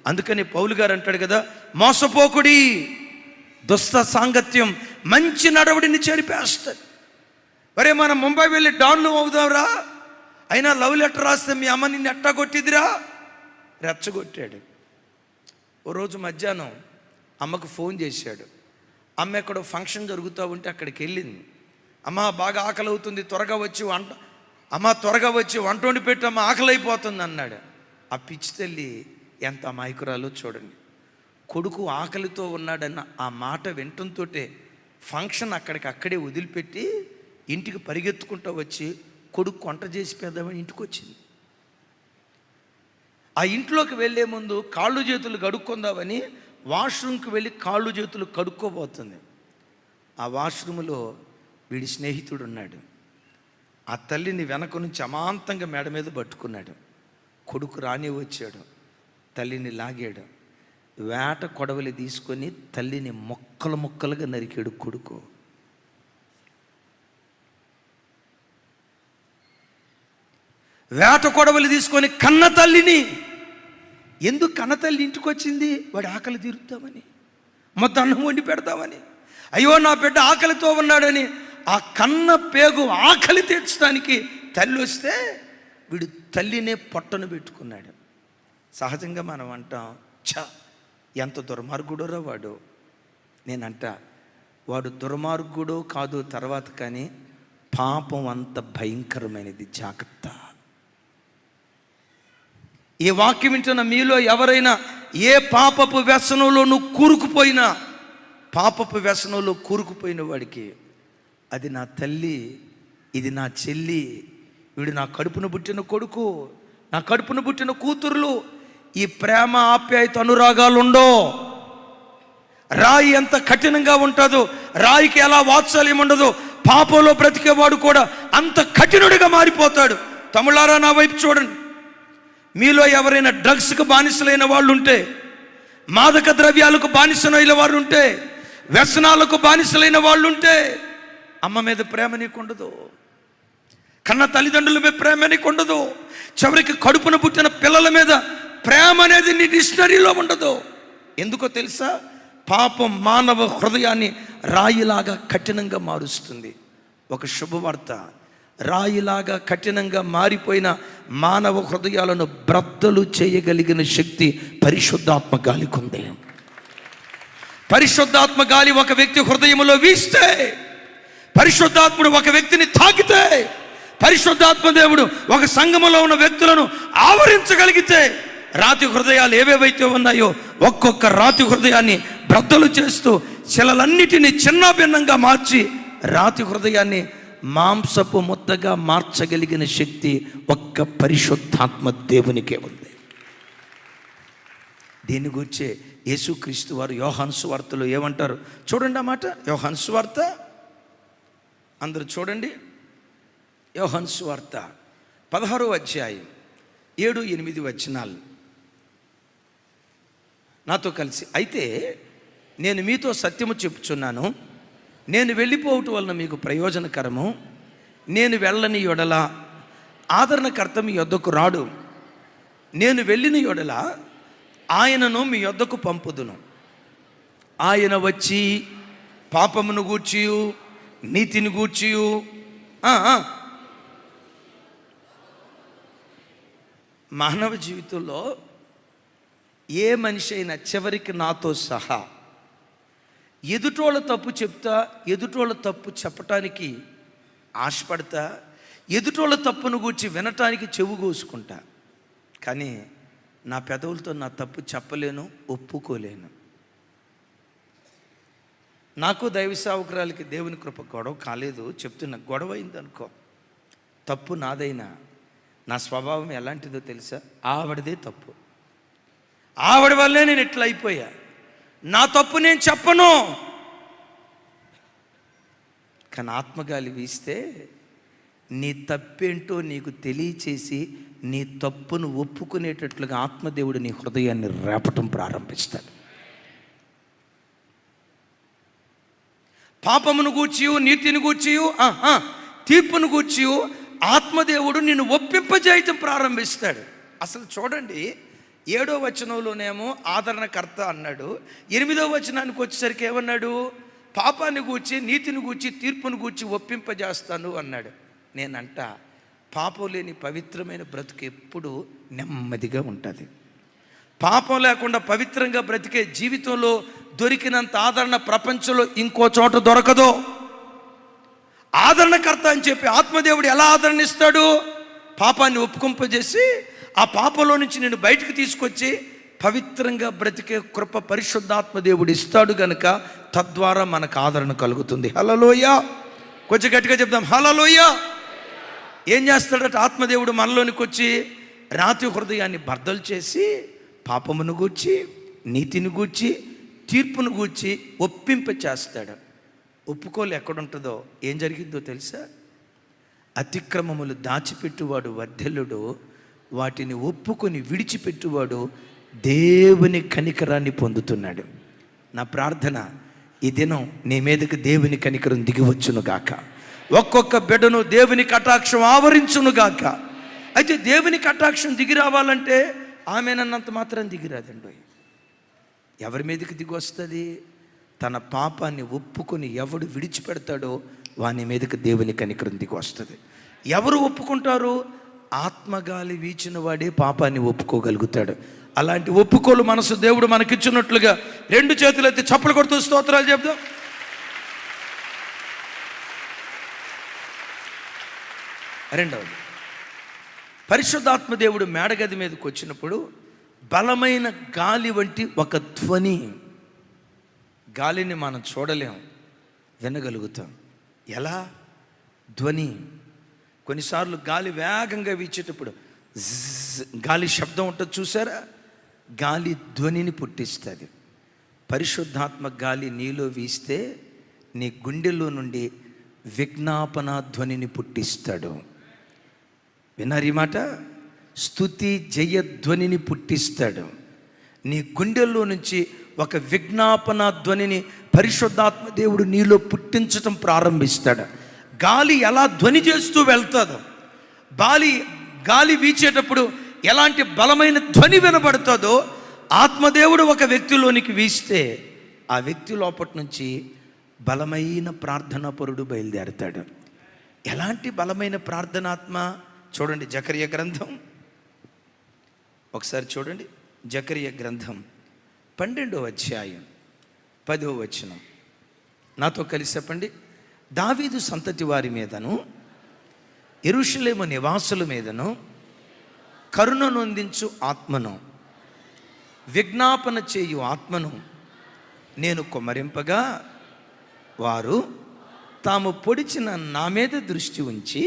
అందుకని పౌలు గారు అంటాడు కదా, మోసపోకుడి, దుష్ట సాంగత్యం మంచి నడవడిని చెరిపేస్తుంది. మరే మనం ముంబై వెళ్ళి డాన్లు అవుదాంరా, అయినా లవ్ లెటర్ రాస్తే మీ అమ్మ నిన్ను ఎట్టా కొట్టిదిరా, రెచ్చగొట్టాడు. ఓ రోజు మధ్యాహ్నం అమ్మకు ఫోన్ చేశాడు. అమ్మ ఎక్కడో ఫంక్షన్ జరుగుతూ ఉంటే అక్కడికి వెళ్ళింది. అమ్మ బాగా ఆకలి అవుతుంది, త్వరగా వచ్చి వంట వండి పెట్టి అమ్మ ఆకలి అయిపోతుంది అన్నాడు. ఆ పిచ్చి తల్లి ఎంత అమాయకురాలో చూడండి. కొడుకు ఆకలితో ఉన్నాడన్న ఆ మాట వినటంతో ఫంక్షన్ అక్కడే వదిలిపెట్టి ఇంటికి పరిగెత్తుకుంటూ వచ్చి కొడుకు వంట చేసి పెద్దామని ఇంటికి వచ్చింది. ఆ ఇంట్లోకి వెళ్ళే ముందు కాళ్ళు చేతులు కడుక్కుందామని వాష్రూమ్కి వెళ్ళి కాళ్ళు చేతులు కడుక్కోబోతుంది. ఆ వాష్రూమ్లో వీడి స్నేహితుడు ఉన్నాడు. ఆ తల్లిని వెనక నుంచి అమాంతంగా మెడ మీద పట్టుకున్నాడు. కొడుకు రాని వచ్చాడు, తల్లిని లాగాడు. వేట కొడవలి తీసుకొని తల్లిని ముక్కలుగా నరికాడు కొడుకు. వేట కొడవలి తీసుకొని కన్న తల్లిని, ఎందుకు కన్న తల్లి ఇంటికి వచ్చింది? వాడి ఆకలి తీరుతామని, మొత్తం అన్నం వండి పెడతామని. అయ్యో నా బిడ్డ ఆకలితో ఉన్నాడని ఆ కన్న పేగు ఆకలి తీర్చడానికి తల్లి వస్తే వీడు తల్లినే పొట్టను పెట్టుకున్నాడు. సహజంగా మనం అంటాం, ఎంత దుర్మార్గుడోరా వాడు. నేనంట, వాడు దుర్మార్గుడో కాదో తర్వాత, కానీ పాపం అంత భయంకరమైనది, జాగ్రత్త. ఈ వాక్యం వింటున్న మీలో ఎవరైనా ఏ పాపపు వ్యసనంలో కూరుకుపోయిన వాడికి, అది నా తల్లి, ఇది నా చెల్లి, వీడు నా కడుపున పుట్టిన కొడుకు, నా కడుపున పుట్టిన కూతురులు, ఈ ప్రేమ ఆప్యాయత అనురాగాలు ఉండో. రాయి ఎంత కఠినంగా ఉంటుందో, రాయికి ఎలా వాత్సల్యం ఉండదో, పాపంలో బ్రతికేవాడు కూడా అంత కఠినుడిగా మారిపోతాడు. తమ్ముళ్ళారా, నా వైపు చూడండి. మీలో ఎవరైనా డ్రగ్స్కి బానిసలైన వాళ్ళు ఉంటే, మాదక ద్రవ్యాలకు బానిసలైన వాళ్ళు ఉంటే, వ్యసనాలకు బానిసలైన వాళ్ళు ఉంటే, అమ్మ మీద ప్రేమ నీకుండదు, కన్న తల్లిదండ్రుల మీద ప్రేమ నీకుండదు, చివరికి కడుపున పుట్టిన పిల్లల మీద ప్రేమ అనేది నీ డిక్షనరీలో ఉండదు. ఎందుకో తెలుసా? పాపం మానవ హృదయాన్ని రాయిలాగా కఠినంగా మారుస్తుంది. ఒక శుభవార్త, రాయిలాగా కఠినంగా మారిపోయిన మానవ హృదయాలను బ్రద్దలు చేయగలిగిన శక్తి పరిశుద్ధాత్మ గాలికి ఉంది. పరిశుద్ధాత్మ గాలి ఒక వ్యక్తి హృదయంలో వీస్తే, పరిశుద్ధాత్ముడు ఒక వ్యక్తిని తాకితే, పరిశుద్ధాత్మ దేవుడు ఒక సంఘములో ఉన్న వ్యక్తులను ఆవరించగలిగితే, రాతి హృదయాలు ఏవేవైతే ఉన్నాయో ఒక్కొక్క రాతి హృదయాన్ని బ్రద్దలు చేస్తూ శిలలన్నిటినీ చిన్నభిన్నంగా మార్చి రాతి హృదయాన్ని మాంసపు ముద్దగా మార్చగలిగిన శక్తి ఒక్క పరిశుద్ధాత్మ దేవునికే ఉంది. దీని గురించి యేసుక్రీస్తు వారు యోహాను సువార్తలో ఏమంటారు చూడండి. ఆ మాట యోహాను సువార్త, అందరూ చూడండి. యోహాను సువార్త 16వ అధ్యాయం 7-8 వచనాలు నాతో కలిసి. అయితే నేను మీతో సత్యము చెప్పుచున్నాను, నేను వెళ్ళిపోవటం వలన మీకు ప్రయోజనకరము. నేను వెళ్ళని యొడల ఆదరణకర్త మీ యొద్దకు రాడు. నేను వెళ్ళిన యొడల ఆయనను మీ యొద్దకు పంపుదును. ఆయన వచ్చి పాపమును గూర్చియు నీతిని గూర్చియు మానవ జీవితంలో ఏ మనిషి అయినా చివరికి నాతో సహా ఎదుటోళ్ళ తప్పు చెప్తా, ఎదుటోళ్ళ తప్పు చెప్పటానికి ఆశపడతా, ఎదుటోళ్ళ తప్పును గూర్చి వినటానికి చెవు కోసుకుంటా, కానీ నా పెదవులతో నా తప్పు చెప్పలేను, ఒప్పుకోలేను. నాకు దైవ సేవకురాలకి దేవుని కృప గొడవ కాలేదు, చెప్తున్నా. గొడవ అయిందనుకో, తప్పు నాదైనా నా స్వభావం ఎలాంటిదో తెలుసా? ఆవిడదే తప్పు, ఆవిడ వల్లే నేను ఇట్లా అయిపోయా, నా తప్పు నేను చెప్పను. కానీ ఆత్మగాలి వీస్తే నీ తప్పేంటో నీకు తెలియచేసి నీ తప్పును ఒప్పుకునేటట్లుగా ఆత్మదేవుడు నీ హృదయాన్ని రేపటం ప్రారంభిస్తాడు. పాపమును గూర్చియు నీతిని గూర్చియు తీర్పును గూర్చియు ఆత్మదేవుడు నిన్ను ఒప్పింపజేయటం ప్రారంభిస్తాడు. అసలు చూడండి, 7వ వచనంలోనేమో ఆదరణకర్త అన్నాడు. 8వ వచనానికి వచ్చేసరికి ఏమన్నాడు? పాపాన్ని గూర్చి, నీతిని గూర్చి, తీర్పును గూర్చి ఒప్పింపజేస్తాను అన్నాడు. నేనంట పాపం లేని పవిత్రమైన బ్రతుకు ఎప్పుడు నెమ్మదిగా ఉంటుంది. పాపం లేకుండా పవిత్రంగా బ్రతికే జీవితంలో దొరికినంత ఆదరణ ప్రపంచంలో ఇంకో చోట దొరకదు. ఆదరణకర్త అని చెప్పి ఆత్మదేవుడు ఎలా ఆదరణ ఇస్తాడు? పాపాన్ని ఒప్పుకొంపజేసి ఆ పాపంలో నుంచి నేను బయటకు తీసుకొచ్చి పవిత్రంగా బ్రతికే కృప పరిశుద్ధాత్మ దేవుడు ఇస్తాడు గనుక తద్వారా మనకు ఆదరణ కలుగుతుంది. హల్లెలూయా. కొంచెం గట్టిగా చెప్దాం, హల్లెలూయా. ఏం చేస్తాడట? ఆత్మదేవుడు మనలోనికి వచ్చి రాతి హృదయాన్ని బద్దలు చేసి పాపమును గూర్చి, నీతిని గూర్చి, తీర్పును గూర్చి ఒప్పింప చేస్తాడు. ఒప్పుకోలు ఎక్కడుంటుందో ఏం జరిగిందో తెలుసా? అతిక్రమములు దాచిపెట్టువాడు వర్ధిల్లుడు, వాటిని ఒప్పుకొని విడిచిపెట్టువాడు దేవుని కనికరాన్ని పొందుతున్నాడు. నా ప్రార్థన ఈ దినం నీ మీదకి దేవుని కనికరం దిగివచ్చునుగాక. ఒక్కొక్క బిడ్డను దేవుని కటాక్షం ఆవరించునుగాక. అయితే దేవుని కటాక్షం దిగి రావాలంటే ఆమెనన్నంత మాత్రం దిగిరాదండి. ఎవరి మీదకి దిగి వస్తుంది? తన పాపాన్ని ఒప్పుకొని ఎవడు విడిచిపెడతాడో వాని మీదకి దేవుని కనికరం దిగి వస్తుంది. ఎవరు ఒప్పుకుంటారు? ఆత్మగాలి వీచిన వాడే పాపాన్ని ఒప్పుకోగలుగుతాడు. అలాంటి ఒప్పుకోలు మనసు దేవుడు మనకిచ్చినట్లుగా 2 చేతులెత్తి చప్పలు కొడుతూ స్తోత్రాలు చెప్దాం. రెండవది, పరిశుద్ధాత్మ దేవుడు మేడగది మీదకి వచ్చినప్పుడు బలమైన గాలి వంటి ఒక ధ్వని. గాలిని మనం చూడలేం, వినగలుగుతాం. ఎలా? ధ్వని. కొన్నిసార్లు గాలి వేగంగా వీచేటప్పుడు గాలి శబ్దం ఉంటుంది చూసారా? గాలి ధ్వనిని పుట్టిస్తుంది. పరిశుద్ధాత్మ గాలి నీలో వీస్తే నీ గుండెల్లో నుండి విజ్ఞాపన ధ్వనిని పుట్టిస్తాడు. విన్నారు ఈ మాట? స్తుతి జయధ్వనిని పుట్టిస్తాడు. నీ గుండెల్లో నుంచి ఒక విజ్ఞాపన ధ్వనిని పరిశుద్ధాత్మ దేవుడు నీలో పుట్టించటం ప్రారంభిస్తాడు. గాలి ఎలా ధ్వని చేస్తూ వెళ్తుందో, గాలి వీచేటప్పుడు ఎలాంటి బలమైన ధ్వని వినబడుతుందో, ఆత్మదేవుడు ఒక వ్యక్తిలోనికి వీస్తే ఆ వ్యక్తి లోపటి నుంచి బలమైన ప్రార్థనాపరుడు బయలుదేరుతాడు. ఎలాంటి బలమైన ప్రార్థనాత్మ? చూడండి జకర్య గ్రంథం, ఒకసారి చూడండి. జకర్య గ్రంథం 12వ అధ్యాయం 10వ వచనం. నాతో కలిసి చెప్పండి. దావీదు సంతతి వారి మీదను యెరూషలేము నివాసుల మీదను కరుణ నొందించు ఆత్మను, విజ్ఞాపన చేయు ఆత్మను నేను కుమ్మరింపగా వారు తాము పొడిచిన నా మీద దృష్టి ఉంచి,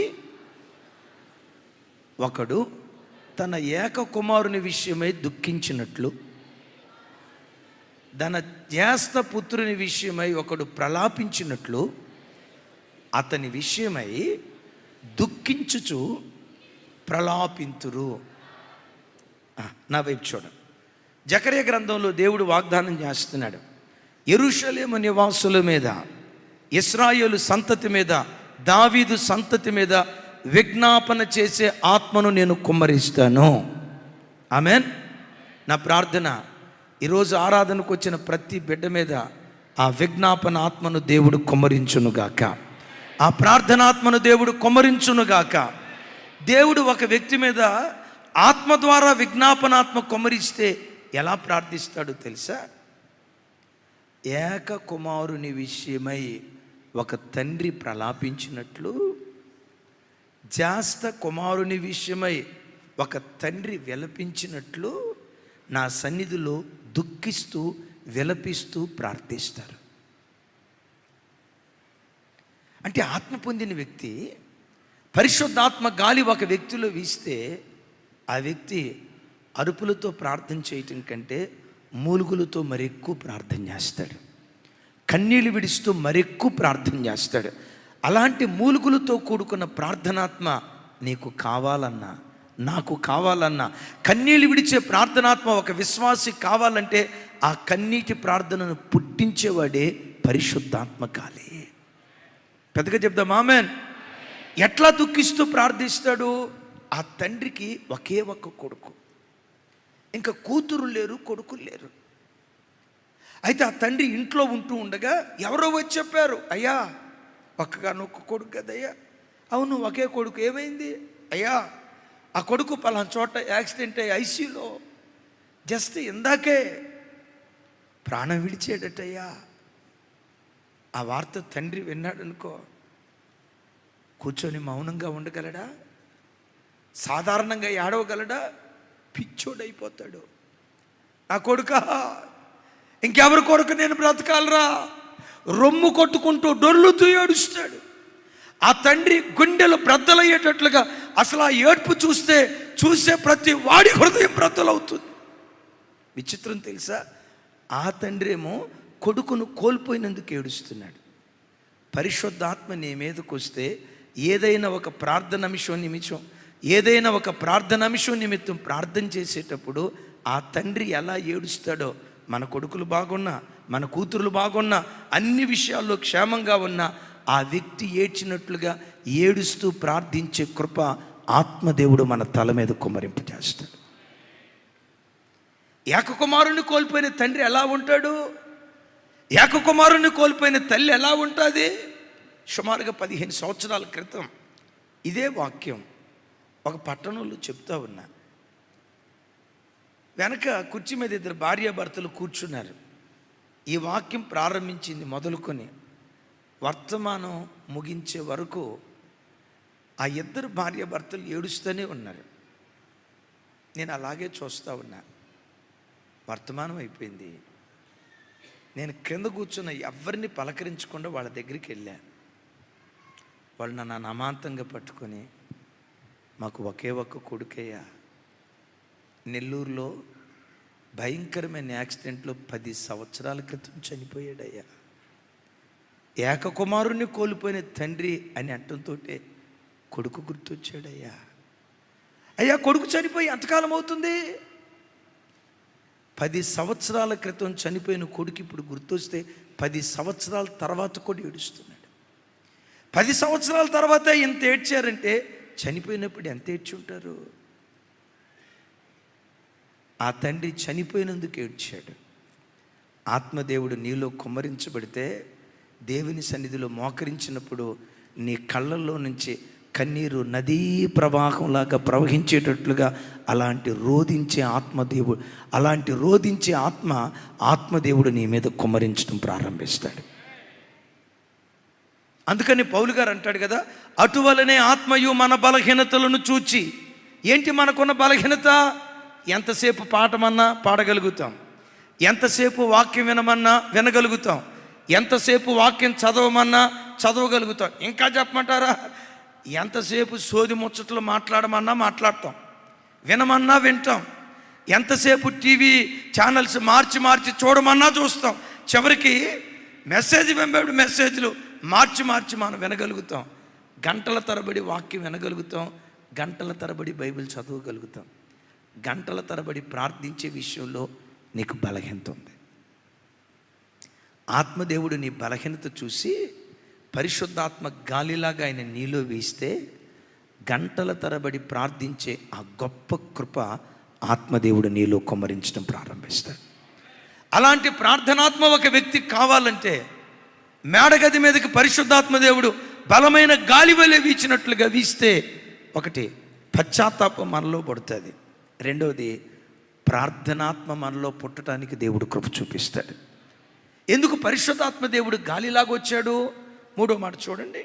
ఒకడు తన ఏక కుమారుని విషయమై దుఃఖించినట్లు, తన జ్యేష్ఠ పుత్రుని విషయమై ఒకడు ప్రలాపించినట్లు అతని విషయమై దుఃఖించుచు ప్రలాపింతురు. నా వైపు చూడండి. జకర్య గ్రంథంలో దేవుడు వాగ్దానం చేస్తున్నాడు. యెరూషలేము నివాసుల మీద, ఇశ్రాయేలు సంతతి మీద, దావీదు సంతతి మీద విజ్ఞాపన చేసే ఆత్మను నేను కుమ్మరిస్తాను. ఆమేన్. నా ప్రార్థన ఈరోజు ఆరాధనకు వచ్చిన ప్రతి బిడ్డ మీద ఆ విజ్ఞాపన ఆత్మను దేవుడు కుమ్మరించునుగాక. ఆ ప్రార్థనాత్మను దేవుడు కుమ్మరించునుగాక. దేవుడు ఒక వ్యక్తి మీద ఆత్మ ద్వారా విజ్ఞాపనాత్మ కుమ్మరిస్తే ఎలా ప్రార్థిస్తాడో తెలుసా? ఏక కుమారుని విషయమై ఒక తండ్రి ప్రలాపించినట్లు, జ్యేష్ఠ కుమారుని విషయమై ఒక తండ్రి విలపించినట్లు నా సన్నిధిలో దుఃఖిస్తూ విలపిస్తూ ప్రార్థిస్తారు. అంటే ఆత్మ పొందిన వ్యక్తి, పరిశుద్ధాత్మ గాలి ఒక వ్యక్తిలో వీస్తే ఆ వ్యక్తి అరుపులతో ప్రార్థన చేయటం కంటే మూలుగులతో మరెక్కువ ప్రార్థన చేస్తాడు. కన్నీళ్ళు విడుస్తూ మరెక్కువ ప్రార్థన చేస్తాడు. అలాంటి మూలుగులతో కూడుకున్న ప్రార్థనాత్మ నీకు కావాలన్నా, నాకు కావాలన్నా, కన్నీళ్ళు విడిచే ప్రార్థనాత్మ ఒక విశ్వాసి కావాలంటే ఆ కన్నీటి ప్రార్థనను పుట్టించేవాడే పరిశుద్ధాత్మ గాలి. పెద్దగా చెప్దాం ఆమేన్. ఎట్లా దుఃఖిస్తూ ప్రార్థిస్తాడు? ఆ తండ్రికి ఒకే ఒక్క కొడుకు. ఇంకా కూతురు లేరు, కొడుకులు లేరు. అయితే ఆ తండ్రి ఇంట్లో ఉంటూ ఉండగా ఎవరో వచ్చి చెప్పారు, అయ్యా ఒక్కగానొక్క కొడుకు కదయ్యా. అవును, ఒకే కొడుకు, ఏమైంది అయ్యా? ఆ కొడుకు పలానా చోట యాక్సిడెంట్ అయ్యి ఐసీయూలో జస్ట్ ఇందాకే ప్రాణం విడిచేటట్టయ్యా. ఆ వార్త తండ్రి విన్నాడనుకో, కూర్చొని మౌనంగా ఉండగలడా? సాధారణంగా ఏడవగలడా? పిచ్చోడైపోతాడు. నా కొడుకా, ఇంకెవరి కొడుకు నేను బ్రతకాలరా, రొమ్ము కొట్టుకుంటూ డొర్లుతూ ఏడుస్తాడు. ఆ తండ్రి గుండెలు బ్రద్దలయ్యేటట్లుగా, అసలు ఆ ఏడ్పు చూసే ప్రతి వాడి హృదయం బ్రద్దలవుతుంది. విచిత్రం తెలుసా? ఆ తండ్రి ఏమో కొడుకును కోల్పోయినందుకు ఏడుస్తున్నాడు. పరిశుద్ధాత్మ నీ మీదకు వస్తే ఏదైనా ఒక ప్రార్థన అంశం నిమిత్తం ప్రార్థన చేసేటప్పుడు ఆ తండ్రి ఎలా ఏడుస్తాడో, మన కొడుకులు బాగున్నా, మన కూతురులు బాగున్నా, అన్ని విషయాల్లో క్షేమంగా ఉన్నా ఆ వ్యక్తి ఏడ్చినట్లుగా ఏడుస్తూ ప్రార్థించే కృప ఆత్మదేవుడు మన తల మీద కుమ్మరింపు చేస్తాడు. ఏకకుమారుని కోల్పోయిన తండ్రి ఎలా ఉంటాడు? ఏకకుమారుని కోల్పోయిన తల్లి ఎలా ఉంటుంది? సుమారుగా 15 సంవత్సరాల క్రితం ఇదే వాక్యం ఒక పట్టణంలో చెప్తా ఉన్నా. వెనక కుర్చీ మీద 2 భార్యాభర్తలు కూర్చున్నారు. ఈ వాక్యం ప్రారంభించింది మొదలుకొని వర్తమానం ముగించే వరకు ఆ 2 భార్యాభర్తలు ఏడుస్తూనే ఉన్నారు. నేను అలాగే చూస్తూ ఉన్నా. వర్తమానం అయిపోయింది. నేను కింద కూర్చున్న ఎవరిని పలకరించకుండా వాళ్ళ దగ్గరికి వెళ్ళా. వాళ్ళు నన్ను అమాంతంగా పట్టుకొని, మాకు ఒకే ఒక్క కొడుకయ్యా, నెల్లూరులో భయంకరమైన యాక్సిడెంట్లో 10 సంవత్సరాల క్రితం చనిపోయాడయ్యా. ఏకకుమారుణ్ణి కోల్పోయిన తండ్రి అని అంటంతో కొడుకు గుర్తొచ్చాడయ్యా. అయ్యా, కొడుకు చనిపోయి ఎంతకాలం అవుతుంది? 10 సంవత్సరాల క్రితం చనిపోయిన కొడుకు ఇప్పుడు గుర్తొస్తే 10 సంవత్సరాల తర్వాత కూడా ఏడుస్తున్నాడు. 10 సంవత్సరాల తర్వాత ఇంత ఏడ్చారంటే చనిపోయినప్పుడు ఎంత ఏడ్చి ఉంటారు? ఆ తండ్రి చనిపోయినందుకు ఏడ్చాడు. ఆత్మదేవుడు నీలో కుమ్మరించబడితే, దేవుని సన్నిధిలో మోకరించినప్పుడు నీ కళ్ళల్లో నుంచి కన్నీరు నదీ ప్రవాహంలాగా ప్రవహించేటట్లుగా అలాంటి రోధించే ఆత్మదేవుడు నీ మీద కుమ్మరించడం ప్రారంభిస్తాడు. అందుకని పౌలు గారు అంటాడు కదా, అటువలనే ఆత్మయు మన బలహీనతలను చూచి. ఏంటి మనకున్న బలహీనత? ఎంతసేపు పాడమన్నా పాడగలుగుతాం, ఎంతసేపు వాక్యం వినమన్నా వినగలుగుతాం, ఎంతసేపు వాక్యం చదవమన్నా చదవగలుగుతాం. ఇంకా చెప్పమంటారా? ఎంతసేపు సోది ముచ్చట్లు మాట్లాడమన్నా మాట్లాడతాం, వినమన్నా వింటాం, ఎంతసేపు టీవీ ఛానల్స్ మార్చి చూడమన్నా చూస్తాం. చివరికి మెసేజ్లు మార్చి మనం వినగలుగుతాం. గంటల తరబడి వాక్యం వినగలుగుతాం, గంటల తరబడి బైబిల్ చదవగలుగుతాం, గంటల తరబడి ప్రార్థించే విషయంలో నీకు బలహీనత ఉంది. ఆత్మదేవుడు నీ బలహీనత చూసి పరిశుద్ధాత్మ గాలిలాగా ఆయన నీలో వీస్తే గంటల తరబడి ప్రార్థించే ఆ గొప్ప కృప ఆత్మదేవుడు నీలో కుమ్మరించడం ప్రారంభిస్తాడు. అలాంటి ప్రార్థనాత్మ ఒక వ్యక్తికి కావాలంటే మేడగది మీదకి పరిశుద్ధాత్మ దేవుడు బలమైన గాలి వలె వీచినట్లుగా వీస్తే, ఒకటి పశ్చాత్తాపం మనలో పుడుతుంది, రెండవది ప్రార్థనాత్మ మనలో పుట్టడానికి దేవుడు కృప చూపిస్తాడు. ఎందుకు పరిశుద్ధాత్మ దేవుడు గాలిలాగా వచ్చాడు? 3వ మాట చూడండి.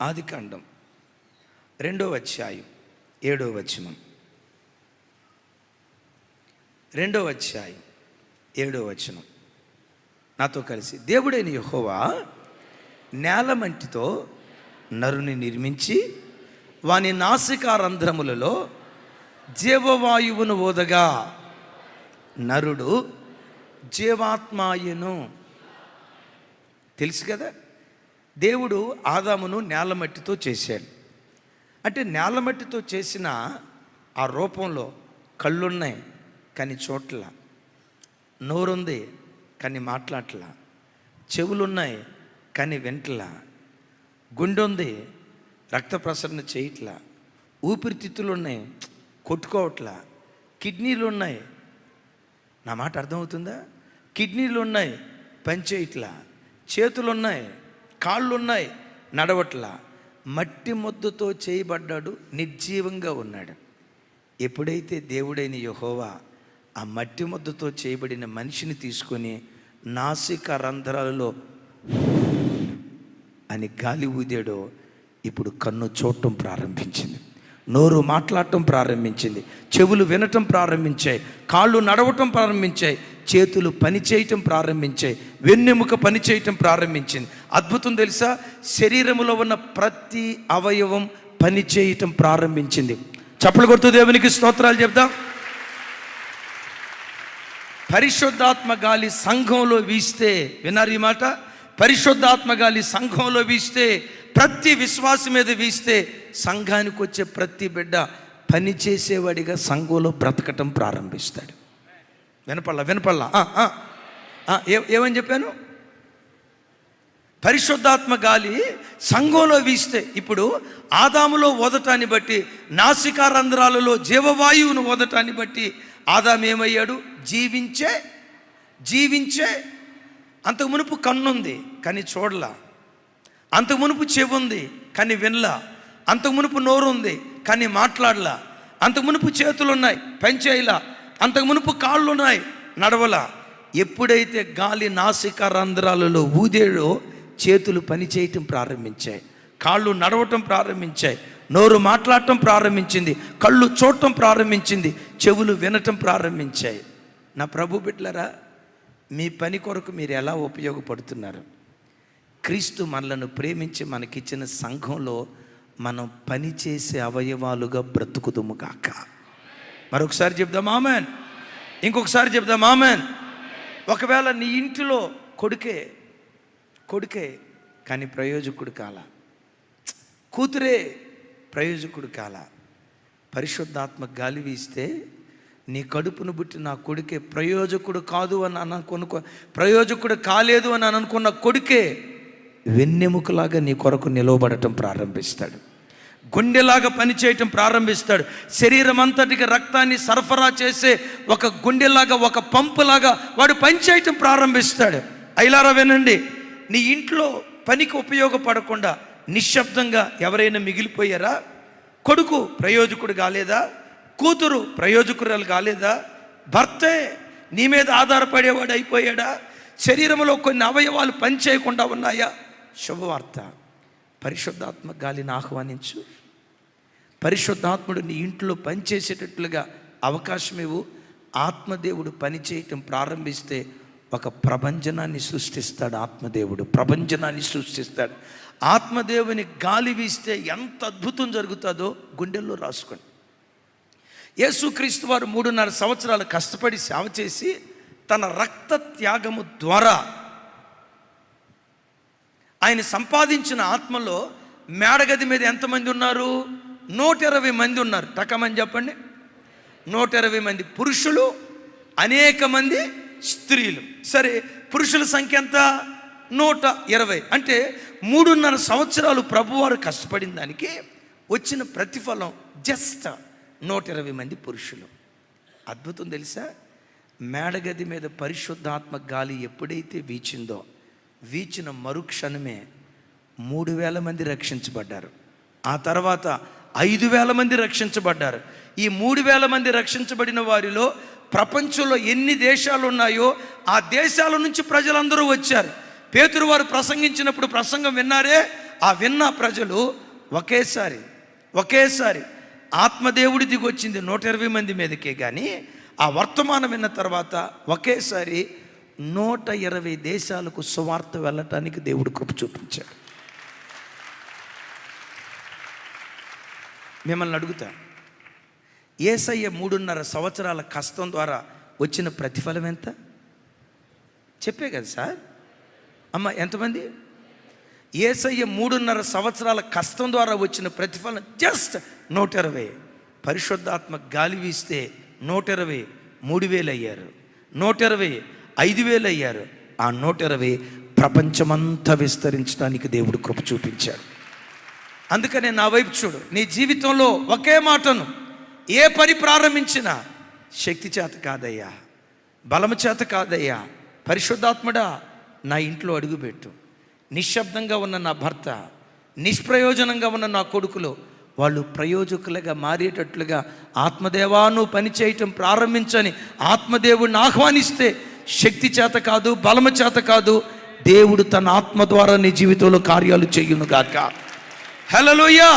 ఆదికాండం 2వ అధ్యాయం 7వ వచనం. 2వ అధ్యాయం 7వ వచనం నాతో కలిసి. దేవుడైన యెహోవా నేలమంటితో నరుని నిర్మించి వాని నాసికారంధ్రములలో జీవవాయువును ఊదగా నరుడు జీవాత్మాయను. తెలుసు కదా, దేవుడు ఆదామును నేలమట్టితో చేశాడు. అంటే నేలమట్టితో చేసిన ఆ రూపంలో కళ్ళున్నాయి కానీ చోట్ల, నోరుంది కానీ మాట్లాడట్లా, చెవులున్నాయి కానీ వింటలా, గుండె ఉంది రక్త ప్రసరణ చేయట్లా, ఊపిరితిత్తులు ఉన్నాయి కొట్టుకోవట్లా. కిడ్నీలు ఉన్నాయి, నా మాట అర్థమవుతుందా? కిడ్నీలు ఉన్నాయి, పనిచేయట్లా. చేతులు ఉన్నాయి, కాళ్ళు ఉన్నాయి, నడవట్లా. మట్టి ముద్దతో చేయబడ్డాడు, నిర్జీవంగా ఉన్నాడు. ఎప్పుడైతే దేవుడైన యెహోవా ఆ మట్టి ముద్దతో చేయబడిన మనిషిని తీసుకొని నాసిక రంధ్రాలలో అని గాలి ఊదాడో, ఇప్పుడు కన్ను చూడటం ప్రారంభించింది, నోరు మాట్లాడటం ప్రారంభించింది, చెవులు వినటం ప్రారంభించాయి, కాళ్ళు నడవటం ప్రారంభించాయి, చేతులు పని చేయటం ప్రారంభించాయి, వెన్నెముక పని చేయటం ప్రారంభించింది. అద్భుతం తెలుసా? శరీరంలో ఉన్న ప్రతి అవయవం పని చేయటం ప్రారంభించింది. చప్పలు కొడుతూ దేవునికి స్తోత్రాలు చెప్దాం. పరిశుద్ధాత్మ గాలి సంఘంలో వీస్తే, విన్నారు ఈ మాట? పరిశుద్ధాత్మ గాలి సంఘంలో వీస్తే, ప్రతి విశ్వాసం మీద వీస్తే, సంఘానికి వచ్చే ప్రతి బిడ్డ పని చేసేవాడిగా సంఘంలో బ్రతకటం ప్రారంభిస్తాడు. వినపల్లా ఏమని చెప్పాను? పరిశుద్ధాత్మ గాలి సంఘంలో వీస్తే, ఇప్పుడు ఆదాములో ఓదటాన్ని బట్టి, నాసికా రంధ్రాలలో జీవవాయువును ఓదటాన్ని బట్టి ఆదాము ఏమయ్యాడు? జీవించే. అంతకు మునుపు కన్నుంది కానీ చూడలా, అంతకు మునుపు చెవి ఉంది కానీ వినలా, అంతకు మునుపు నోరు ఉంది కానీ మాట్లాడలా, అంతకు మునుపు చేతులు ఉన్నాయి పని చేయలా, అంతకు మునుపు కాళ్ళు ఉన్నాయి నడవలా. ఎప్పుడైతే గాలి నాసిక రంధ్రాలలో ఊదేడో, చేతులు పని చేయటం ప్రారంభించాయి, కాళ్ళు నడవటం ప్రారంభించాయి, నోరు మాట్లాడటం ప్రారంభించింది, కళ్ళు చూడటం ప్రారంభించింది, చెవులు వినటం ప్రారంభించాయి. నా ప్రభు బిడ్డలారా, మీ పని కొరకు మీరు ఎలా ఉపయోగపడుతున్నారు? క్రీస్తు మనలను ప్రేమించి మనకిచ్చిన సంఘంలో మనం పని చేసే అవయవాలుగా బ్రతుకుదుము కాక. మరొకసారి చెప్దాం ఆమెన్. ఇంకొకసారి చెప్దాం ఆమెన్. ఒకవేళ నీ ఇంటిలో కొడుకే కానీ ప్రయోజకుడు కాల, కూతురే ప్రయోజకుడు కాల, పరిశుద్ధాత్మ గాలి వీస్తే నీ కడుపును పుట్టి నా కొడుకే ప్రయోజకుడు కాదు అని ప్రయోజకుడు కాలేదు అని అనుకున్న కొడుకే వెన్నెముకలాగా నీ కొరకు నిలవబడటం ప్రారంభిస్తాడు, గుండెలాగా పనిచేయటం ప్రారంభిస్తాడు. శరీరం అంతటికి రక్తాన్ని సరఫరా చేసే ఒక గుండెలాగా, ఒక పంపులాగా వాడు పనిచేయటం ప్రారంభిస్తాడు. అయిలారా వినండి, నీ ఇంట్లో పనికి ఉపయోగపడకుండా నిశ్శబ్దంగా ఎవరైనా మిగిలిపోయారా? కొడుకు ప్రయోజకుడు కాలేదా? కూతురు ప్రయోజకురాలు కాలేదా? భర్తే నీ మీద ఆధారపడేవాడు అయిపోయాడా? శరీరంలో కొన్ని అవయవాలు పనిచేయకుండా ఉన్నాయా? శుభవార్త, పరిశుద్ధాత్మ గాలిని ఆహ్వానించు. పరిశుద్ధాత్ముడు నీ ఇంట్లో పనిచేసేటట్లుగా అవకాశం ఇవ్వు. ఆత్మదేవుడు పనిచేయటం ప్రారంభిస్తే ఒక ప్రపంచనాన్ని సృష్టిస్తాడు. ఆత్మదేవుడు ప్రపంచనాన్ని సృష్టిస్తాడు. ఆత్మదేవుని గాలి వీస్తే ఎంత అద్భుతం జరుగుతుందో గుండెల్లో రాసుకోండి. యేసుక్రీస్తు వారు 3.5 సంవత్సరాలు కష్టపడి సేవ చేసి తన రక్త త్యాగము ద్వారా ఆయన సంపాదించిన ఆత్మలో మేడగది మీద ఎంతమంది ఉన్నారు? 120 మంది ఉన్నారు. టకమని చెప్పండి. 120 మంది పురుషులు, అనేక మంది స్త్రీలు. సరే, పురుషుల సంఖ్య ఎంత? 120. అంటే 3.5 సంవత్సరాలు ప్రభువారు కష్టపడిన దానికి వచ్చిన ప్రతిఫలం జస్ట్ 120 మంది పురుషులు. అద్భుతం తెలుసా? మేడగది మీద పరిశుద్ధాత్మ గాలి ఎప్పుడైతే వీచిందో, వీచిన మరుక్షణమే 3,000 మంది రక్షించబడ్డారు. ఆ తర్వాత 5,000 మంది రక్షించబడ్డారు. ఈ 3,000 మంది రక్షించబడిన వారిలో ప్రపంచంలో ఎన్ని దేశాలు ఉన్నాయో ఆ దేశాల నుంచి ప్రజలందరూ వచ్చారు. పేతురు వారు ప్రసంగించినప్పుడు ప్రసంగం విన్నారే, ఆ విన్న ప్రజలు ఒకేసారి ఆత్మదేవుడి దిగి వచ్చింది 120 మంది మీదకే. కానీ ఆ వర్తమానం విన్న తర్వాత ఒకేసారి 120 దేశాలకు సువార్త వెళ్ళటానికి దేవుడు కృప చూపించాడు. మిమ్మల్ని అడుగుతా, యేసయ్య 3.5 సంవత్సరాల కష్టం ద్వారా వచ్చిన ప్రతిఫలం ఎంత? చెప్పే కదా సార్. అమ్మ ఎంతమంది? యేసయ్య 3.5 సంవత్సరాల కష్టం ద్వారా వచ్చిన ప్రతిఫలం జస్ట్ 120. పరిశుద్ధాత్మ గాలి వీస్తే 120 3,000 అయ్యారు, 120 5,000 అయ్యారు. ఆ 120 ప్రపంచమంతా విస్తరించడానికి దేవుడు కృప చూపించాడు. అందుకనే నా వైపు చూడు. నీ జీవితంలో ఒకే మాటను ఏ పని ప్రారంభించినా శక్తి చేత కాదయ్యా, బలము చేత కాదయ్యా, పరిశుద్ధాత్ముడా నా ఇంట్లో అడుగుపెట్టు. నిశ్శబ్దంగా ఉన్న నా భర్త, నిష్ప్రయోజనంగా ఉన్న నా కొడుకులు, వాళ్ళు ప్రయోజకులుగా మారేటట్లుగా ఆత్మదేవా నువ్వు పని చేయటం ప్రారంభించని ఆత్మదేవుడిని ఆహ్వానిస్తే శక్తి చేత కాదు, బలము చేత కాదు, దేవుడు తన ఆత్మ ద్వారా నీ జీవితంలో కార్యాలు చేయునుగాక. హల్లెలూయా.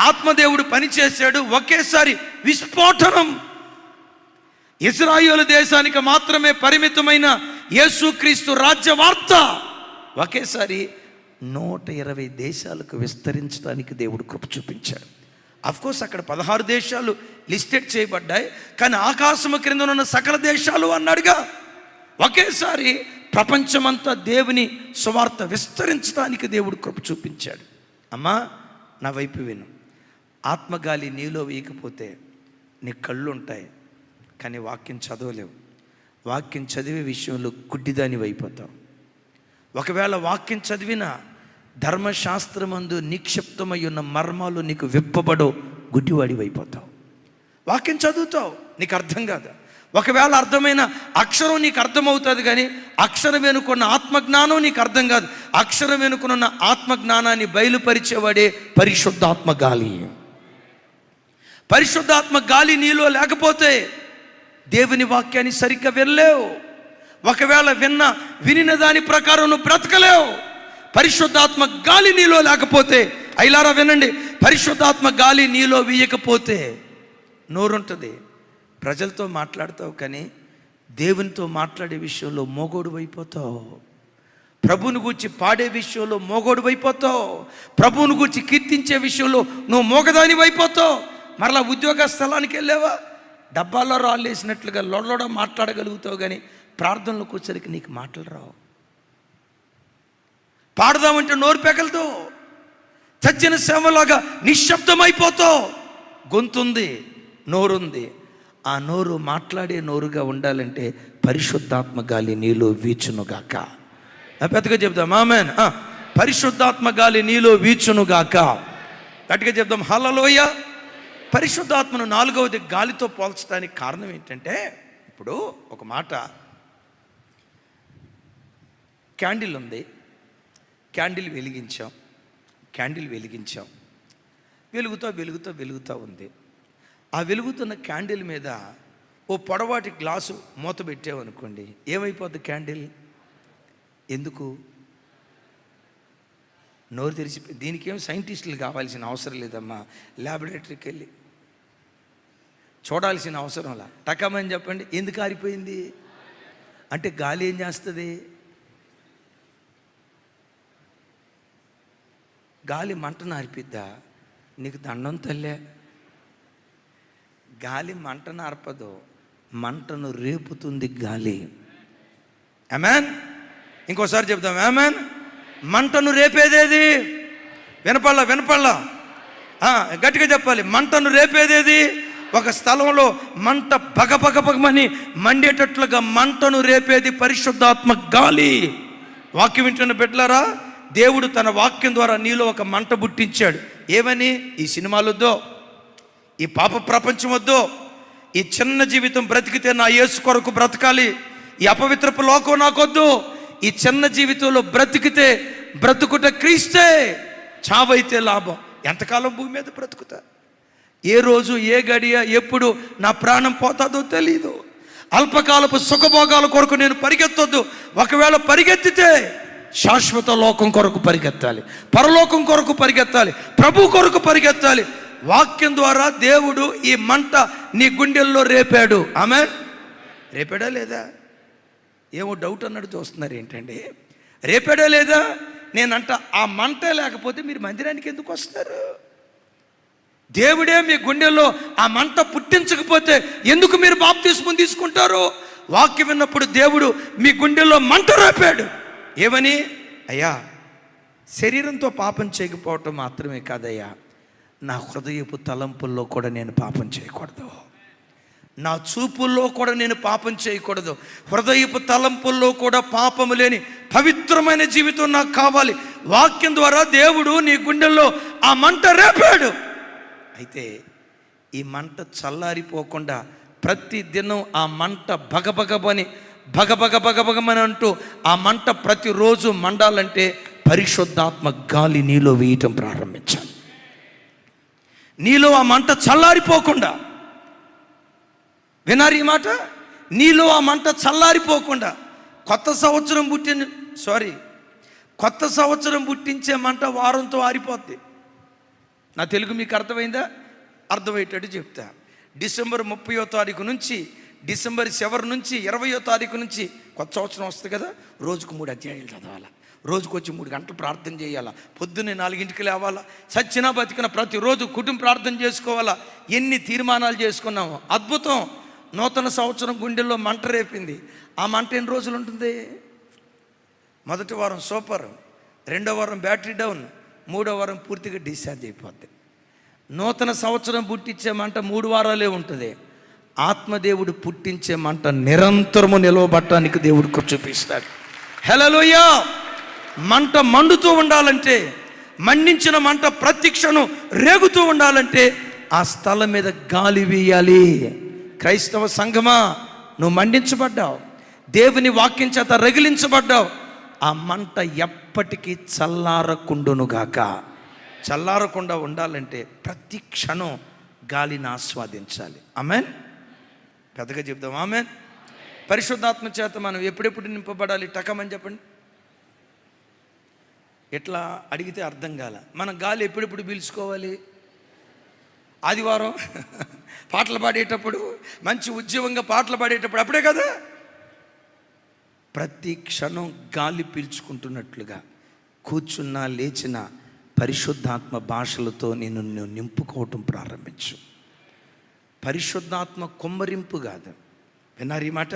ఆత్మదేవుడు పని చేశాడు. ఒకేసారి విస్ఫోటనం. ఇశ్రాయేలు దేశానికి మాత్రమే పరిమితమైన యేసుక్రీస్తు రాజ్య వార్త ఒకేసారి 120 దేశాలకు విస్తరించడానికి దేవుడు కృప చూపించాడు. అఫ్కోర్స్ అక్కడ 16 దేశాలు లిస్టెడ్ చేయబడ్డాయి, కానీ ఆకాశము క్రింద ఉన్న సకల దేశాలు అన్నాడుగా. ఒకేసారి ప్రపంచమంతా దేవుని సువార్త విస్తరించడానికి దేవుడు కృప చూపించాడు. అమ్మా నా వైపు విను. ఆత్మగాలి నీలో వేయకపోతే నీ కళ్ళు ఉంటాయి, కానీ వాక్యం చదవలేవు. వాక్యం చదివే విషయంలో గుడ్డిదాని అయిపోతావు. ఒకవేళ వాక్యం చదివినా ధర్మశాస్త్రమందు నిక్షిప్తమై ఉన్న మర్మాలు నీకు విప్పబడవు, గుడ్డివాడి అయిపోతావు. వాక్యం చదువుతావు, నీకు అర్థం కాదు. ఒకవేళ అర్థమైన అక్షరం నీకు అర్థమవుతుంది, కానీ అక్షరం వెనుకున్న ఆత్మజ్ఞానం నీకు అర్థం కాదు. అక్షరం వెనుకున్న ఆత్మజ్ఞానాన్ని బయలుపరిచేవాడే పరిశుద్ధాత్మ గాలి. పరిశుద్ధాత్మ గాలి నీలో లేకపోతే దేవుని వాక్యాన్ని సరిగ్గా వినలేవు. ఒకవేళ వినిన దాని ప్రకారం నువ్వు బ్రతకలేవు. పరిశుద్ధాత్మ గాలి నీలో లేకపోతే, అయిలారా వినండి, పరిశుద్ధాత్మ గాలి నీలో వీయకపోతే నోరుంటుంది, ప్రజలతో మాట్లాడతావు, కానీ దేవునితో మాట్లాడే విషయంలో మోగోడు అయిపోతావు. ప్రభువుని గూర్చి పాడే విషయంలో మోగోడు అయిపోతావు. ప్రభువుని గూర్చి కీర్తించే విషయంలో నువ్వు మోగదాని అయిపోతావు. మరలా ఉద్యోగ స్థలానికి వెళ్ళావా, డబ్బాల్లో రాళ్ళు వేసినట్లుగా లొడలోడ మాట్లాడగలుగుతావు, కానీ ప్రార్థనలో కూర్చోరికి నీకు మాటలు రావు. పాడదామంటే నోరు పెగలదు. చచ్చిన సేవలాగా నిశ్శబ్దమైపోతావు. గొంతుంది, నోరుంది. ఆ నోరు మాట్లాడే నోరుగా ఉండాలంటే పరిశుద్ధాత్మ గాలి నీలో వీచునుగాక. పెద్దగా చెప్దాం ఆమేన్. పరిశుద్ధాత్మ గాలి నీలో వీచునుగాక. గట్టిగా చెప్దాం హల్లెలూయా. పరిశుద్ధాత్మను 4వది గాలితో పోల్చడానికి కారణం ఏంటంటే, ఇప్పుడు ఒక మాట, క్యాండిల్ ఉంది, క్యాండిల్ వెలిగించాం, వెలుగుతూ ఉంది. ఆ వెలుగుతున్న క్యాండిల్ మీద ఓ పొడవాటి గ్లాసు మూత పెట్టామనుకోండి, ఏమైపోద్ది క్యాండిల్? ఎందుకు? నోరు తెరిచి. దీనికేం సైంటిస్టులు కావాల్సిన అవసరం లేదమ్మా, ల్యాబొరేటరీకి వెళ్ళి చూడాల్సిన అవసరంలా. టకమని చెప్పండి, ఎందుకు ఆరిపోయింది అంటే గాలి ఏం చేస్తుంది? గాలి మంటను ఆర్పిద్దా? నీకు దండం తల్లే. గాలి మంటను ఆర్పదు, మంటను రేపుతుంది గాలి. ఆమేన్. ఇంకోసారి చెప్దాం ఆమేన్. మంటను రేపేదేది? వినపల్లా గట్టిగా చెప్పాలి. మంటను రేపేదేది? ఒక స్థలంలో మంట పగపగమని మండేటట్లుగా మంటను రేపేది పరిశుద్ధాత్మ గాలి. వాక్యం వింటున్న బిడ్డలారా, దేవుడు తన వాక్యం ద్వారా నీలో ఒక మంట పుట్టించాడు. ఏమని? ఈ సినిమాలొద్దో, ఈ పాప ప్రపంచం వద్దో, ఈ చిన్న జీవితం బ్రతికితే నా యేసు కొరకు బ్రతకాలి, ఈ అపవిత్రపు లోకం నాకొద్దు. ఈ చిన్న జీవితంలో బ్రతికితే బ్రతుకుట క్రీస్తే, చావైతే లాభం. ఎంతకాలం భూమి మీద బ్రతుకుతా? ఏ రోజు, ఏ గడియ, ఎప్పుడు నా ప్రాణం పోతాదో తెలీదు. అల్పకాలపు సుఖభోగాల కొరకు నేను పరిగెత్తొద్దు. ఒకవేళ పరిగెత్తితే శాశ్వత లోకం కొరకు పరిగెత్తాలి, పరలోకం కొరకు పరిగెత్తాలి, ప్రభు కొరకు పరిగెత్తాలి. వాక్యం ద్వారా దేవుడు ఈ మంట నీ గుండెల్లో రేపాడు. ఆమేన్. రేపాడా లేదా? ఏమో డౌట్ అన్నట్టు చూస్తున్నారు ఏంటండి? రేపాడా లేదా? నేనంట ఆ మంట లేకపోతే మీరు మందిరానికి ఎందుకు వస్తారు? దేవుడే మీ గుండెల్లో ఆ మంట పుట్టించకపోతే ఎందుకు మీరు బాప్తిస్మం తీసుకుంటారు? వాక్యం విన్నప్పుడు దేవుడు మీ గుండెల్లో మంట రేపాడు. ఏమని? అయ్యా, శరీరంతో పాపం చేయకపోవటం మాత్రమే కాదయ్యా, నా హృదయపు తలంపుల్లో కూడా నేను పాపం చేయకూడదు, నా చూపుల్లో కూడా నేను పాపం చేయకూడదు, హృదయపు తలంపుల్లో కూడా పాపము లేని పవిత్రమైన జీవితం నాకు కావాలి. వాక్యం ద్వారా దేవుడు నీ గుండెల్లో ఆ మంట రేపాడు. అయితే ఈ మంట చల్లారిపోకుండా ప్రతి దినం ఆ మంట భగభగమని అంటూ ఆ మంట ప్రతిరోజు మండాలంటే పరిశుద్ధాత్మ గాలి నీలో వేయటం ప్రారంభించాలి. నీలో ఆ మంట చల్లారిపోకుండా, వినారు ఈ మాట? నీలో ఆ మంట చల్లారిపోకుండా కొత్త సంవత్సరం పుట్టించే మంట వారంతో ఆరిపోద్ది. నా తెలుగు మీకు అర్థమైందా? అర్థమయ్యేటట్టు చెప్తా. డిసెంబర్ 30వ తారీఖు నుంచి డిసెంబర్ 7 నుంచి 20వ తారీఖు నుంచి కొత్త సంవత్సరం వస్తుంది కదా, రోజుకు 3 అధ్యాయాలు చదవాలా, రోజుకు వచ్చి 3 గంటలు ప్రార్థన చేయాలా, పొద్దున్నే 4ంటికి లేవాలా, సచ్చినా బతికిన ప్రతిరోజు కుటుంబ ప్రార్థన చేసుకోవాలా. ఎన్ని తీర్మానాలు చేసుకున్నాము! అద్భుతం. నూతన సంవత్సరం గుండెల్లో మంట రేపింది. ఆ మంట ఎన్ని రోజులు ఉంటుంది? మొదటి వారం సూపర్, 2వ వారం బ్యాటరీ డౌన్, 3వ వారం పూర్తిగా డిశ్చార్జ్ అయిపోద్ది. నూతన సంవత్సరం పుట్టించే మంట 3 వారాలే ఉంటుంది. ఆత్మదేవుడు పుట్టించే మంట నిరంతరము నిలవబట్టడానికి దేవుడు చూపిస్తాడు. హల్లెలూయా! మంట మండుతూ ఉండాలంటే, మండించిన మంట ప్రతి క్షణం రేగుతూ ఉండాలంటే ఆ స్థలం మీద గాలి వేయాలి. క్రైస్తవ సంఘమా, నువ్వు మండించబడ్డావు, దేవుని వాక్యం చేత రగిలించబడ్డావు. ఆ మంట ఎప్పటికీ చల్లారకుండునుగాక. చల్లారకుండా ఉండాలంటే ప్రతి క్షణం గాలిని ఆస్వాదించాలి. ఆమేన్. పెద్దగా చెప్దాం ఆమేన్. పరిశుద్ధాత్మ చేత మనం ఎప్పుడెప్పుడు నింపబడాలి? టకమని చెప్పండి. ఎట్లా అడిగితే అర్థం కాల. మనం గాలి ఎప్పుడెప్పుడు పీల్చుకోవాలి? ఆదివారం పాటలు పాడేటప్పుడు, మంచి ఉద్యోగంగా పాటలు పాడేటప్పుడు, అప్పుడే కదా. ప్రతి క్షణం గాలి పీల్చుకుంటున్నట్లుగా కూర్చున్నా లేచినా పరిశుద్ధాత్మ భాషలతో నేను నింపుకోవటం ప్రారంభించు. పరిశుద్ధాత్మ కొమ్మరింపు కాదు. విన్నారు ఈ మాట?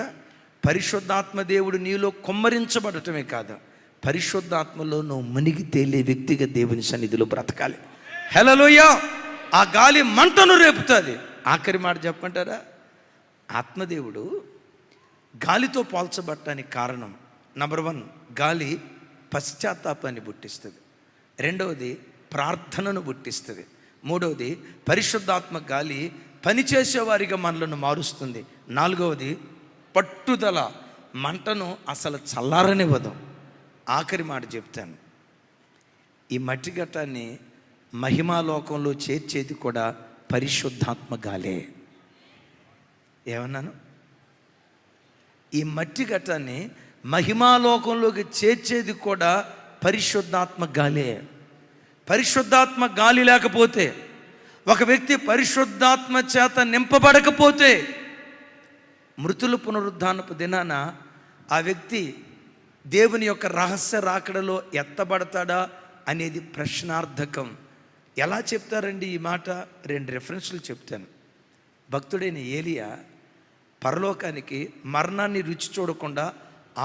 పరిశుద్ధాత్మ దేవుడు నీలో కొమ్మరించబడటమే కాదు, పరిశుద్ధాత్మలో నువ్వు మునిగి తేలే వ్యక్తిగా దేవుని సన్నిధిలో బ్రతకాలి. హల్లెలూయా! ఆ గాలి మంటను రేపుతుంది. ఆఖరి మాట చెప్పంటారా? ఆత్మదేవుడు గాలితో పోల్చబడటానికి కారణం నంబర్ 1, గాలి పశ్చాత్తాపాన్ని పుట్టిస్తుంది. 2వది ప్రార్థనను పుట్టిస్తుంది. 3వది పరిశుద్ధాత్మ గాలి పనిచేసేవారిగా మనలను మారుస్తుంది. 4వది పట్టుదల, మంటను అసలు చల్లారనివ్వదు. ఆఖరి మాట చెప్తాను, ఈ మట్టి ఘట్టాన్ని మహిమాలోకంలో చేర్చేది కూడా పరిశుద్ధాత్మ గాలే. ఏమన్నాను? ఈ మట్టి ఘట్టాన్ని మహిమాలోకంలోకి చేర్చేది కూడా పరిశుద్ధాత్మ గాలే. పరిశుద్ధాత్మ గాలి లేకపోతే, ఒక వ్యక్తి పరిశుద్ధాత్మ చేత నింపబడకపోతే, మృతుల పునరుద్ధానపు దినాన ఆ వ్యక్తి దేవుని యొక్క రహస్య రాకడలో ఎత్తబడతాడా అనేది ప్రశ్నార్థకం. ఎలా చెప్తారండి ఈ మాట? 2 రెఫరెన్స్లు చెప్తాను. భక్తుడైన ఏలియా పరలోకానికి మరణాన్ని రుచి చూడకుండా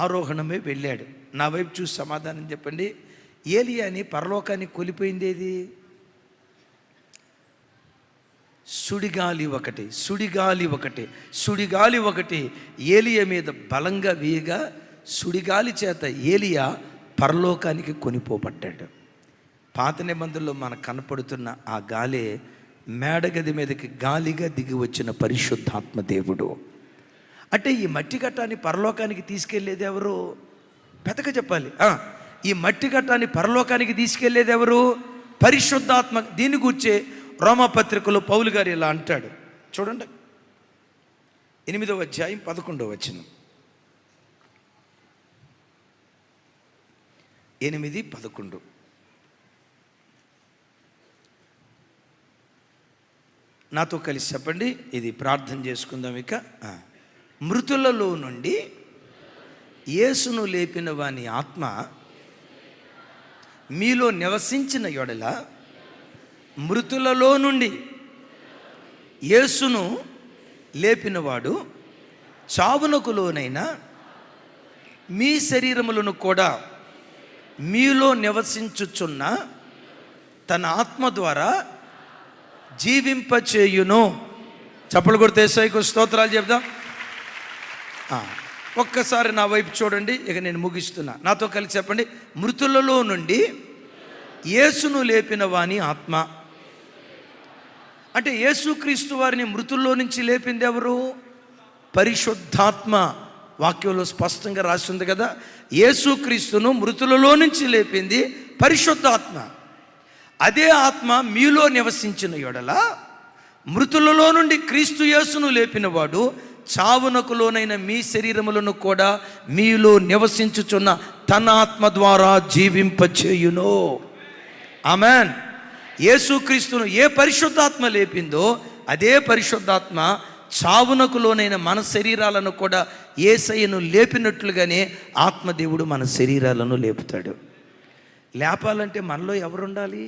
ఆరోహణమే వెళ్ళాడు. నా వైపు చూసి సమాధానం చెప్పండి. ఏలియాని పరలోకానికి కొలిపోయింది ఏది? సుడిగాలి ఒకటి ఏలియా మీద బలంగా వేయగా సుడిగాలి చేత ఏలియా పరలోకానికి కొనిపోబడ్డాడు. పాత నిబంధనలో మనకు కనపడుతున్న ఆ గాలే మేడగది మీదకి గాలిగా దిగి వచ్చిన పరిశుద్ధాత్మ దేవుడు. అంటే ఈ మట్టి ఘట్టాన్ని పరలోకానికి తీసుకెళ్లేది ఎవరు? పెద్దగా చెప్పాలి. ఈ మట్టి ఘట్టాన్ని పరలోకానికి తీసుకెళ్లేది ఎవరు? పరిశుద్ధాత్మ. దీని గురించే రోమాపత్రికలో పౌలు గారు ఇలా అంటాడు, చూడండి. 8వ అధ్యాయం 11వ వచనం. 8:11. నాతో కలిసి చెప్పండి. ఇది ప్రార్థన చేసుకుందాం. ఇక మృతులలో నుండి యేసును లేపిన వాని ఆత్మ మీలో నివసించిన యెడల, మృతులలో నుండి యేసును లేపినవాడు చావునకు లోనైన మీ శరీరములను కూడా మీలో నివసించుచున్న తన ఆత్మ ద్వారా జీవింపచేయును. చప్పలు కొడితే యేసయ్యకు స్తోత్రాలు చెప్దాం. ఒక్కసారి నా వైపు చూడండి. ఇక నేను ముగిస్తున్నా. నాతో కలిసి చెప్పండి. మృతులలో నుండి యేసును లేపిన వాని ఆత్మ అంటే యేసుక్రీస్తు వారిని మృతుల్లో నుంచి లేపింది ఎవరు? పరిశుద్ధాత్మ. వాక్యంలో స్పష్టంగా రాసి ఉంది కదా, యేసుక్రీస్తును మృతులలో నుంచి లేపింది పరిశుద్ధాత్మ. అదే ఆత్మ మీలో నివసించిన యెడల మృతులలో నుండి క్రీస్తు యేసును లేపినవాడు చావునకు లోనైన మీ శరీరములను కూడా మీలో నివసించుచున్న తన ఆత్మ ద్వారా జీవింపచేయును. ఆమేన్. యేసుక్రీస్తును ఏ పరిశుద్ధాత్మ లేపిందో అదే పరిశుద్ధాత్మ చావునకు లోనైన మన శరీరాలను కూడా యేసయ్యను లేపినట్లుగానే ఆత్మదేవుడు మన శరీరాలను లేపుతాడు. లేపాలంటే మనలో ఎవరుండాలి?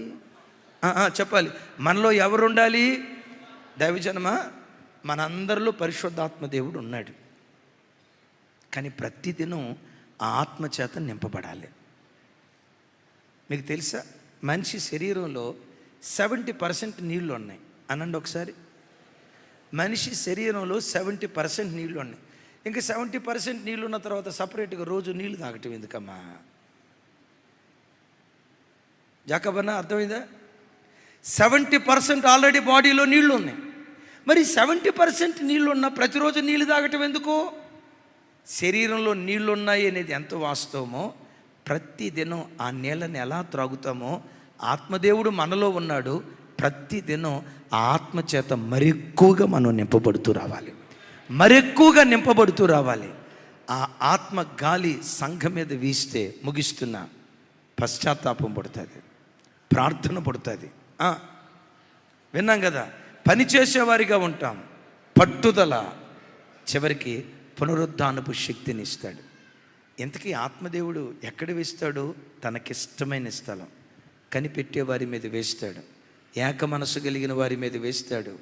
చెప్పాలి. మనలో ఎవరుండాలి? దైవజనమా, మనందరిలో పరిశుద్ధాత్మ దేవుడు ఉన్నాడు. కానీ ప్రతిదినం ఆ ఆత్మ చేత నింపబడాలి. మీకు తెలుసా, మనిషి శరీరంలో 70% నీళ్ళు ఉన్నాయి. అనండి ఒకసారి. మనిషి శరీరంలో 70% నీళ్ళు ఉన్నాయి. ఇంకా 70% నీళ్ళు ఉన్న తర్వాత సపరేట్గా రోజు నీళ్ళు తాగటం ఎందుకమ్మా? జాకబన్నా, అర్థమైందా? 70% ఆల్రెడీ బాడీలో నీళ్ళు ఉన్నాయి. మరి 70% నీళ్ళు ఉన్నా ప్రతిరోజు నీళ్ళు తాగటం ఎందుకు? శరీరంలో నీళ్ళు ఉన్నాయి అనేది ఎంత వాస్తవమో, ప్రతిదినం ఆ నీళ్ళని ఎలా త్రాగుతామో, ఆత్మదేవుడు మనలో ఉన్నాడు. ప్రతిదినం ఆ ఆత్మ చేత మరెక్కువగా మనం నింపబడుతూ రావాలి, మరెక్కువగా నింపబడుతూ రావాలి. ఆ ఆత్మ గాలి సంఘం మీద వీస్తే, ముగిస్తున్న పశ్చాత్తాపం పడుతుంది, ప్రార్థన పడుతుంది. విన్నాం కదా, పని చేసేవారిగా ఉంటాం, పట్టుదల, చివరికి పునరుద్ధానపు శక్తిని ఇస్తాడు. ఇంతకీ ఆత్మదేవుడు ఎక్కడ వేస్తాడు? తనకిష్టమైన స్థలం, కనిపెట్టే వారి మీద వేస్తాడు, ఏక మనసు కలిగిన వారి మీద వేస్తాడు,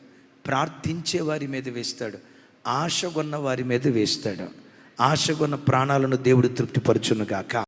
ప్రార్థించే వారి మీద వేస్తాడు, ఆశగొన్న వారి మీద వేస్తాడు. ఆశగొన్న ప్రాణాలను దేవుడు తృప్తిపరచునుగాక.